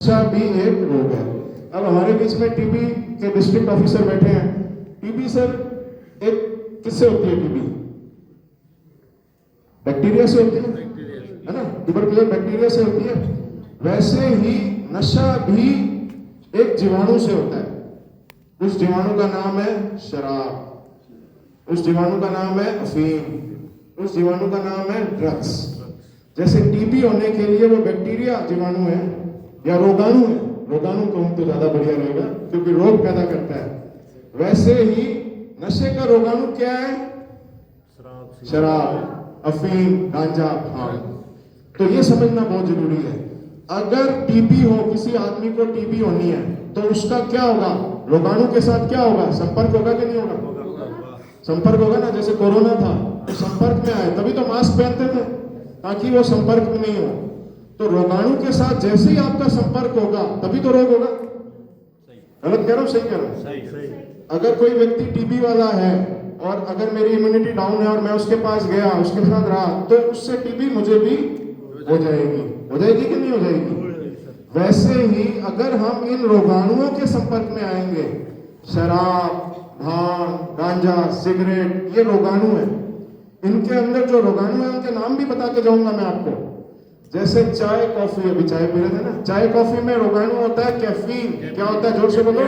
नशा भी एक रोग है। अब हमारे बीच में टीबी के डिस्ट्रिक्ट ऑफिसर बैठे हैं। टीबी सर एक किससे होती है? टीबी बैक्टीरिया से होती है ना, ट्यूबरकुलर बैक्टीरिया से होती है। वैसे ही नशा भी एक जीवाणु से होता है। उस जीवाणु का नाम है शराब, उस जीवाणु का नाम है अफीम, उस जीवाणु का नाम है ड्रग्स। जैसे टीबी होने के लिए वो बैक्टीरिया जीवाणु है या रोगाणु है, रोगाणु कहूं तो ज्यादा बढ़िया रहेगा क्योंकि रोग पैदा करता है। वैसे ही नशे का रोगाणु क्या है? शराब, अफीम, गांजा, भांग। तो ये समझना बहुत जरूरी है। अगर टीबी हो, किसी आदमी को टीबी होनी है तो उसका क्या होगा? रोगाणु के साथ क्या होगा? संपर्क होगा कि नहीं होगा? संपर्क होगा ना। जैसे कोरोना था तो संपर्क में आए, तभी तो मास्क पहनते थे ताकि वो संपर्क में नहीं हो। तो रोगाणु के साथ जैसे ही आपका संपर्क होगा तभी तो रोग होगा। गलत कह रहा हूं, सही कह रहा हूं? अगर कोई व्यक्ति टीबी वाला है और अगर मेरी इम्यूनिटी डाउन है और मैं उसके पास गया, उसके साथ रहा, तो उससे टीबी मुझे भी हो जाएगी। हो जाएगी कि नहीं हो जाएगी? वैसे ही अगर हम इन रोगाणुओं के संपर्क में आएंगे, शराब, भांग, गांजा, सिगरेट, ये रोगाणु है। इनके अंदर जो रोगाणु है उनके नाम भी बता के जाऊंगा मैं आपको। जैसे चाय, कॉफी, अभी चाय पी रहे थे ना, चाय कॉफी में रोगाणु होता है कैफीन। क्या होता है? जोर से बोलो।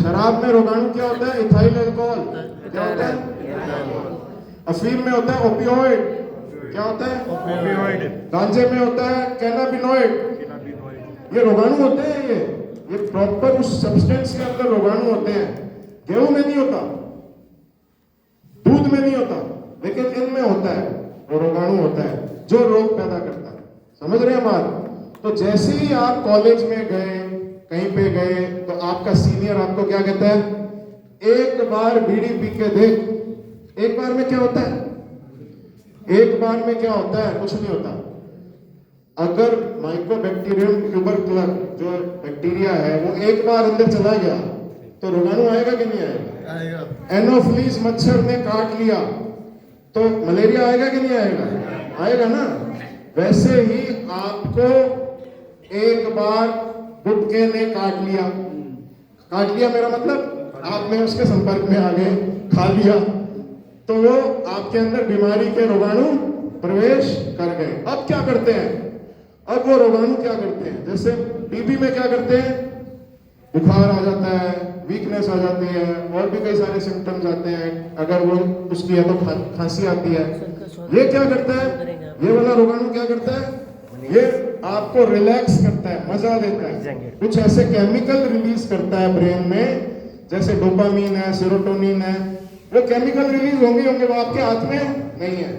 शराब में रोगाणु क्या होता है? Ethyl alcohol. क्या होता है? अफीम में होता है ओपियोइड। क्या होता है? ओपियोइड। गांजे में होता है कैनाबिनॉइड। ये रोगाणु होते हैं। ये प्रॉपर उस सब्सटेंस के अंदर रोगाणु होते हैं। गेहूं में नहीं होता, दूध में नहीं होता, लेकिन इनमें होता है। वो रोगाणु होता है जो रोग पैदा करता है। समझ रहे हैं बात? तो जैसे ही आप कॉलेज में गए, कहीं पे गए, तो आपका सीनियर आपको क्या कहता है? एक बार बीड़ी पी के देख। एक बार में क्या होता है? एक बार में क्या होता है? कुछ नहीं होता। अगर माइकोबैक्टीरियम ट्यूबरकुलर जो बैक्टीरिया है वो एक बार अंदर चला गया तो रोगाणु आएगा कि नहीं आएगा? एनोफिलीज मच्छर ने काट लिया तो मलेरिया आएगा कि नहीं आएगा? आएगा ना। वैसे ही आपको एक बार गुटके ने काट लिया। काट लिया मेरा मतलब आप में उसके संपर्क में आ गए, खा लिया, तो वो आपके अंदर बीमारी के रोगाणु प्रवेश कर गए। अब क्या करते हैं? अब वो रोगाणु क्या करते हैं? जैसे टीबी में क्या करते हैं? बुखार आ जाता है, वीकनेस आ जाती है, और भी कई सारे सिम्टम्स आते हैं। अगर वो उसकी है तो खांसी आती है। ये क्या करता है? ये वाला रोगाणु क्या करता है? ये आपको रिलैक्स करता है, मजा देता है। कुछ ऐसे केमिकल रिलीज करता है ब्रेन में, जैसे डोपामीन है, सेरोटोनिन है। वो केमिकल रिलीज होंगे, वो आपके हाथ में नहीं है।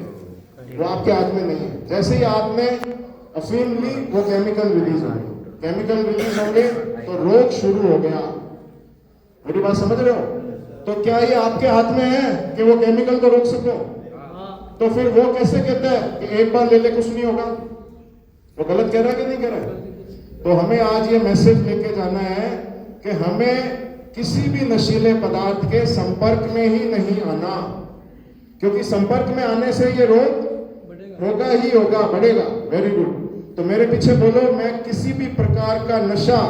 वो आपके हाथ में नहीं है। जैसे ही आपने अफीम ली, वो केमिकल रिलीज होंगे। केमिकल रिलीज होंगे तो रोग शुरू हो गया। मेरी बात समझ रहे हो? तो क्या ये आपके हाथ में है कि वो केमिकल को रोक सको? तो फिर वो कैसे कहता है कि एक बार ले ले कुछ नहीं होगा? वो गलत कह रहा है कि नहीं कह रहा है? तो हमें आज ये मैसेज लेके जाना है कि हमें किसी भी नशीले पदार्थ के संपर्क में ही नहीं आना, क्योंकि संपर्क में आने से ये रोग होगा ही होगा, बढ़ेगा। Very good. तो मेरे पीछे बोलो, मैं किसी भी प्रकार का नशा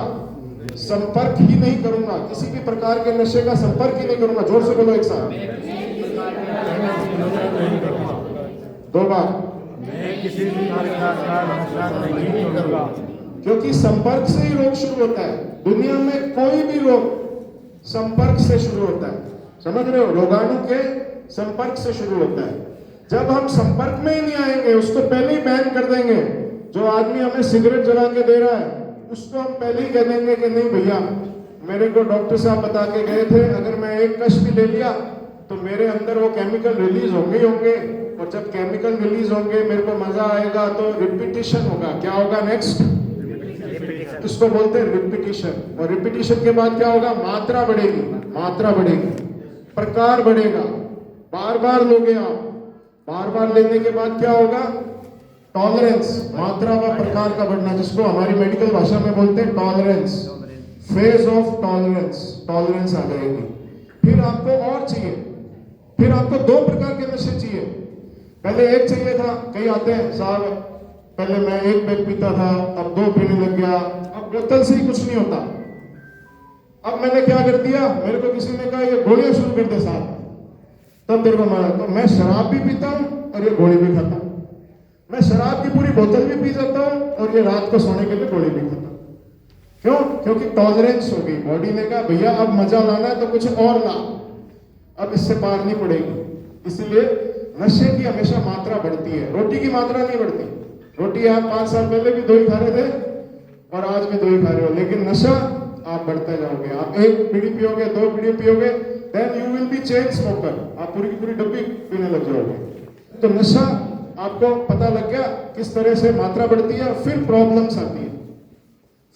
संपर्क ही नहीं करूंगा। किसी भी प्रकार के नशे का संपर्क ही नहीं करूंगा। जोर से बोलो एक साथ, दो बार। मैं किसी भी प्रकार का नशा नहीं करूंगा। क्योंकि संपर्क से ही रोग शुरू होता है। दुनिया में कोई भी रोग संपर्क से शुरू होता है। समझ रहे हो? रोगाणु के संपर्क से शुरू होता है। जब हम संपर्क में ही नहीं आएंगे, उसको पहले ही बैन कर देंगे। जो आदमी हमें सिगरेट जला के दे रहा है उसको हम पहले ही कह देंगे कि नहीं भैया, मेरे को डॉक्टर साहब बता के गए थे, अगर मैं एक कश भी ले लिया तो मेरे अंदर वो केमिकल रिलीज होंगे ही होंगे, और जब केमिकल रिलीज होंगे मेरे को मजा आएगा तो रिपीटिशन होगा। क्या होगा नेक्स्ट? इसको बोलते हैं रिपीटिशन। और रिपीटिशन के बाद क्या होगा? मात्रा बढ़ेगी, मात्रा बढ़ेगी, प्रकार बढ़ेगा, बार बार लोगे आप। बार बार लेने के बाद क्या होगा? टॉलरेंस, मात्रा व प्रकार का बढ़ना, जिसको हमारी मेडिकल भाषा में बोलते हैं tolerance. Phase of tolerance, tolerance आ जाएगी। फिर आपको और चाहिए, फिर आपको दो प्रकार के नशे चाहिए। पहले एक चाहिए था, कई आते हैं साहब पहले मैं एक पैक पीता था, अब 2 पीने लग गया, अब बोतल से ही कुछ नहीं होता। अब मैंने क्या कर दिया, मेरे को किसी ने कहा ये गोलियां शुरू कर दे साथ, तब तेरे को मारा। तो मैं शराब भी पीता हूँ और ये गोली भी खाता हूँ। मैं शराब की पूरी बोतल भी पी जाता हूँ और ये रात को सोने के लिए गोली भी खाता हूँ। क्यों? क्योंकि टॉलरेंस हो गई। बॉडी ने कहा भैया अब मजा लाना है तो कुछ और ला, अब इससे पार नहीं पड़ेगी। इसलिए नशे की हमेशा मात्रा बढ़ती है, रोटी की मात्रा नहीं बढ़ती। रोटी आप 5 साल पहले भी 2 ही खा रहे थे और आज भी 2 ही खा रहे हो, लेकिन नशा आप बढ़ते जाओगे। आप 1 बीड़ी पियोगे, 2 बीड़ी पियोगे, then you will be chain smoker, आप पूरी की पूरी डब्बी पीने लग जाओगे। तो नशा आपको पता लग गया किस तरह से मात्रा बढ़ती है, फिर प्रॉब्लम्स आती है,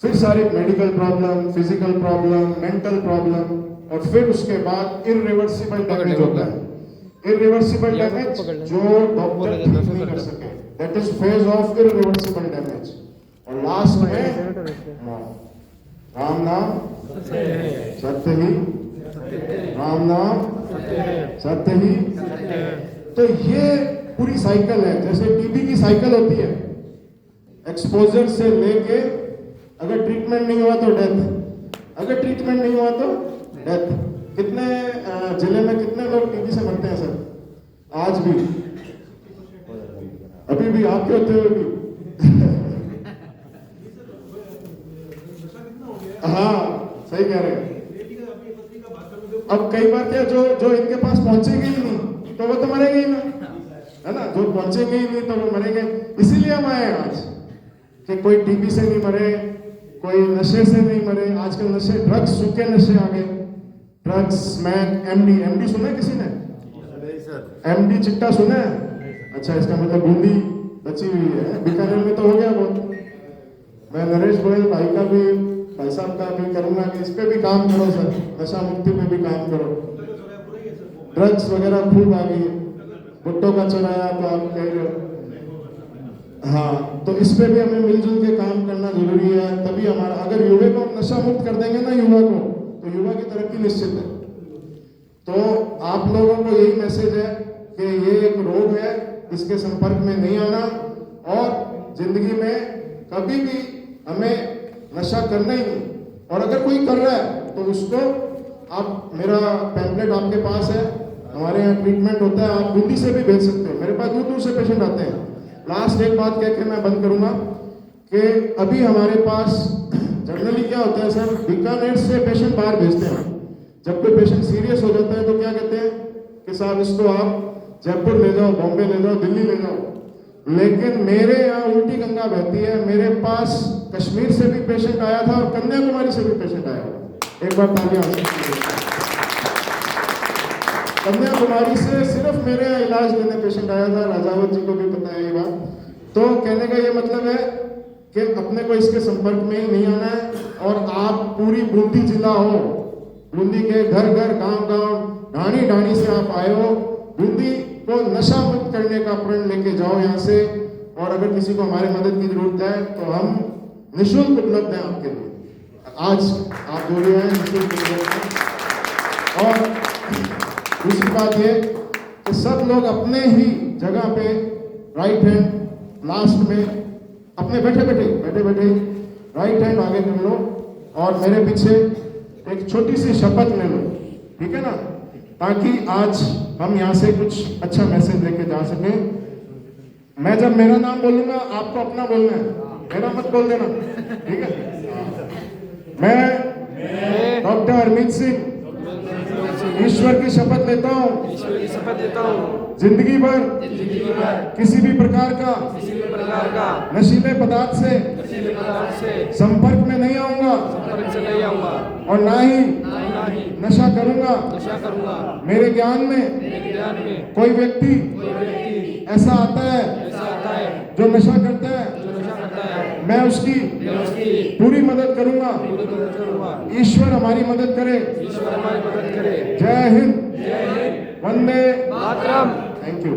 फिर सारी medical problem, physical problem, mental problem, और फिर उसके बाद इरिवर्सिबल डैमेज होता है। इरिवर्सिबल डैमेज जो डॉक्टर ठीक नहीं कर सके, that is phase of irreversible damage. और लास्ट में मौत। राम नाम सत्य ही, राम नाम सत्य ही। तो ये पूरी साइकिल है, जैसे टीबी की साइकिल होती है, एक्सपोजर से लेके अगर ट्रीटमेंट नहीं हुआ तो डेथ, अगर ट्रीटमेंट नहीं हुआ तो डेथ। कितने जिले में कितने लोग टीबी से मरते हैं सर? आज भी, अभी भी आपके होते हुए भी। हाँ सही कह रहे हैं। अब कई बार क्या, जो इनके पास पहुंचेंगे ही नहीं तो वो तो मरेंगे ही ना, है ना? जो पहुंचेंगे ही नहीं तो वो मरेंगे। इसीलिए हम आए आज कि कोई टीबी से नहीं मरे, कोई नशे से नहीं मरे। आजकल नशे, ड्रग्स, सूखे नशे आ गए, ड्रग्स, स्मैक, एमडी सुना है किसी ने? एमडी चिट्टा सुना है? अच्छा, इसका मतलब बूंदी बची हुई है। बीकानेर में तो हो गया बहुत। मैं नरेश गोयल भाई का भी, भाई साहब का भी करूंगा कि इस पे भी काम करो सर, नशा मुक्ति पे भी काम करो। ड्रग्स वगैरह खूब आ गई है, भुट्टो का चुराया तो आप कह रहे हो। हाँ, तो इस पे भी हमें मिलजुल के काम करना जरूरी है, तभी हमारा, अगर युवा को नशा मुक्त कर देंगे ना युवा को, तो युवा की तरक्की निश्चित है। तो आप लोगों को यही मैसेज है कि ये एक रोग है, इसके संपर्क में नहीं आना, और जिंदगी में कभी भी हमें नशा करना ही नहीं। और अगर कोई कर रहा है तो उसको, आप, मेरा पैम्पलेट आपके पास है, हमारे यहाँ ट्रीटमेंट होता है, आप बूंदी से भी भेज सकते हो। मेरे पास दूर दूर से पेशेंट आते हैं। लास्ट एक बात कह के मैं बंद करूंगा कि अभी हमारे पास जनरली क्या होता है सर, बीकानेर से पेशेंट बाहर भेजते हैं। जब कोई पेशेंट सीरियस हो जाता है तो क्या कहते हैं कि साहब इसको आप जयपुर ले जाओ, बॉम्बे ले जाओ, दिल्ली ले जाओ। लेकिन मेरे यहाँ उल्टी गंगा बहती है। मेरे पास कश्मीर से भी पेशेंट आया था और कन्याकुमारी से भी पेशेंट आया। एक बार तालियां। कन्याकुमारी से सिर्फ मेरे यहाँ इलाज लेने पेशेंट आया था, राजावत जी को भी पता है ये बात। तो कहने का ये मतलब है कि अपने को इसके संपर्क में ही नहीं आना है। और आप पूरी बूंदी जिला हो, बूंदी के घर घर, गांव गांव, ढाणी ढाणी से आप आए हो, बूंदी को नशा मुक्त करने का प्रण लेके जाओ यहाँ से। और अगर किसी को हमारी मदद की जरूरत है तो हम निःशुल्क उपलब्ध हैं आपके लिए। आज आप जो भी हैं निःशुल्क उपलब्ध हैं। और दूसरी बात ये कि सब लोग अपने ही जगह पे राइट हैंड लास्ट में अपने बैठे बैठे राइट हैंड आगे कर लो और मेरे पीछे एक छोटी सी शपथ ले लो, ठीक है ना? ताकि आज हम यहाँ से कुछ अच्छा मैसेज लेके जा सकें। मैं जब मेरा नाम बोलूंगा आपको अपना बोलना है, मेरा मत बोल देना, ठीक है? मैं डॉक्टर अरमित सिंह ईश्वर की शपथ लेता हूँ जिंदगी भर किसी भी प्रकार का नशीले पदार्थ से संपर्क में नहीं आऊंगा और ना ही नशा करूंगा। मेरे ज्ञान में कोई व्यक्ति ऐसा आता है जो नशा करता है, मैं उसकी पूरी मदद करूंगा। ईश्वर हमारी मदद करे। जय हिंद, वंदे मातरम। Thank you.